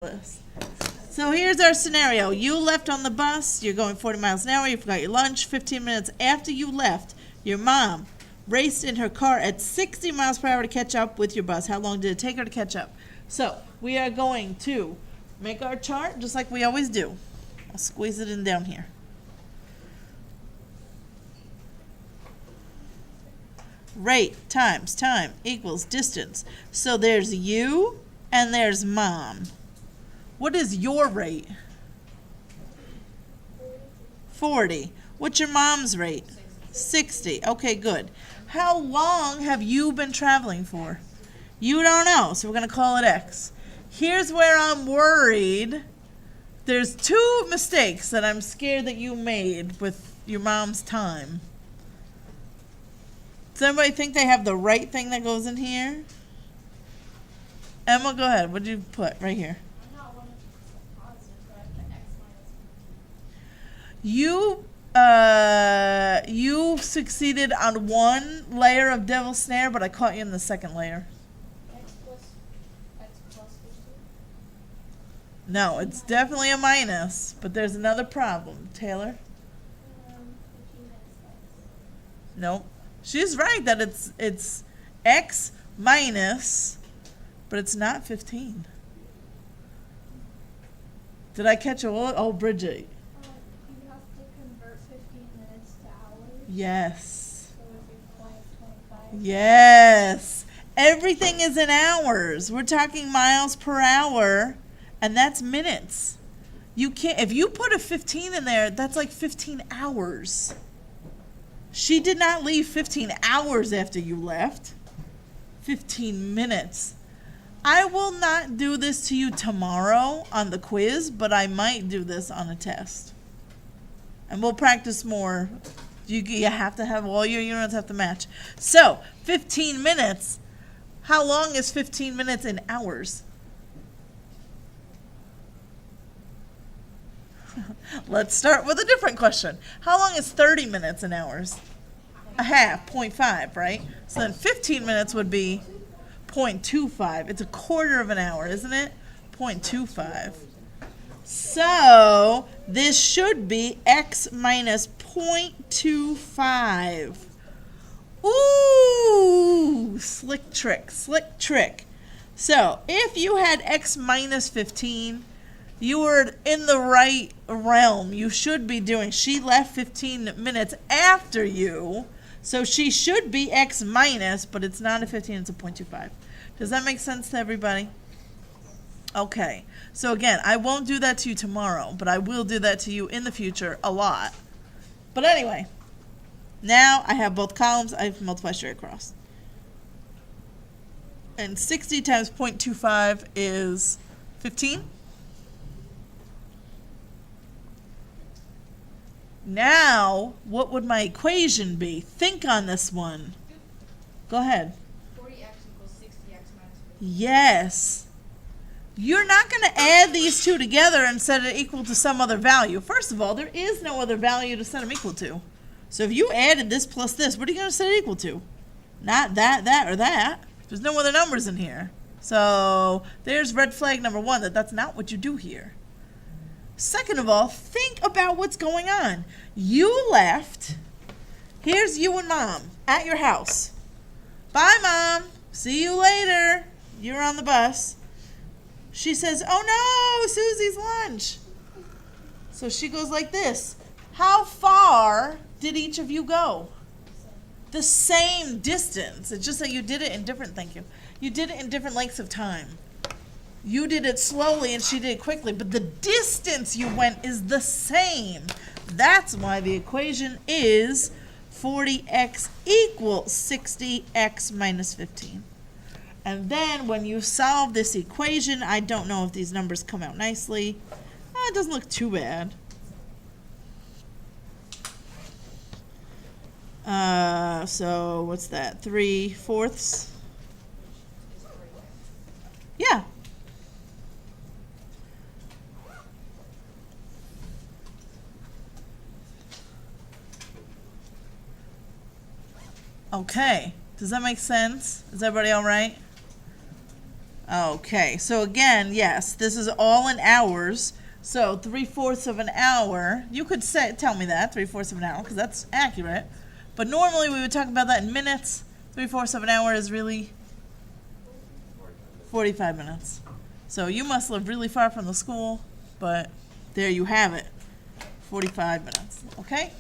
this. So here's our scenario. You left on the bus, you're going 40 miles an hour, you forgot your lunch. 15 minutes after you left, your mom raced in her car at 60 miles per hour to catch up with your bus. How long did it take her to catch up? So we are going to make our chart just like we always do. I'll squeeze it in down here. Rate times time equals distance. So there's you and there's mom. What is your rate? 40. What's your mom's rate? 60. Okay, good. How long have you been traveling for? You don't know, so we're going to call it X. Here's where I'm worried. There's two mistakes that I'm scared that you made with your mom's time. Does everybody think they have the right thing that goes in here? Emma, go ahead. What did you put right here? You succeeded on one layer of Devil's Snare, but I caught you in the second layer. X plus 15? No, it's definitely a minus, but there's another problem. Taylor? 15 minutes less. Nope. She's right that it's X minus, but it's not 15. Did I catch all? Oh, Bridget. You have to convert 15 minutes to hours. Yes. So if you're 25. Yes. Everything is in hours. We're talking miles per hour, and that's minutes. You can't, if you put a 15 in there, that's like 15 hours. She did not leave 15 hours after you left. 15 minutes. I will not do this to you tomorrow on the quiz, but I might do this on a test. And we'll practice more. You have to have, all your units have to match. So, 15 minutes. How long is 15 minutes in hours? Let's start with a different question. How long is 30 minutes in hours? A half, 0.5, right? So then 15 minutes would be 0.25. It's a quarter of an hour, isn't it? 0.25. So this should be X minus 0.25. Ooh, slick trick, slick trick. So if you had X minus 15, you were in the right realm. You should be doing, she left 15 minutes after you, so she should be X minus, but it's not a 15, it's a 0.25. Does that make sense to everybody? Okay, so again, I won't do that to you tomorrow, but I will do that to you in the future a lot. But anyway, now I have both columns, I have multiply straight across. And 60 times 0.25 is 15. Now, what would my equation be? Think on this one. Go ahead. 40x equals 60x minus 15. Yes. You're not going to add these two together and set it equal to some other value. First of all, there is no other value to set them equal to. So if you added this plus this, what are you going to set it equal to? Not that, that, or that. There's no other numbers in here. So there's red flag number one, that's not what you do here. Second of all, think about what's going on. You left. Here's you and Mom at your house. Bye, Mom. See you later. You're on the bus. She says, oh no, Susie's lunch. So she goes like this. How far did each of you go? The same distance. It's just that you did it in different, thank you. You did it in different lengths of time. You did it slowly and she did it quickly, but the distance you went is the same. That's why the equation is 40x equals 60x minus 15. And then when you solve this equation, I don't know if these numbers come out nicely. It doesn't look too bad. So what's that? 3/4? Yeah. Okay, does that make sense? Is everybody all right? Okay, so again, yes, this is all in hours. So 3/4 of an hour, you could tell me that, 3/4 of an hour, because that's accurate. But normally we would talk about that in minutes. 3/4 of an hour is really 45 minutes. So you must live really far from the school, but there you have it, 45 minutes, okay?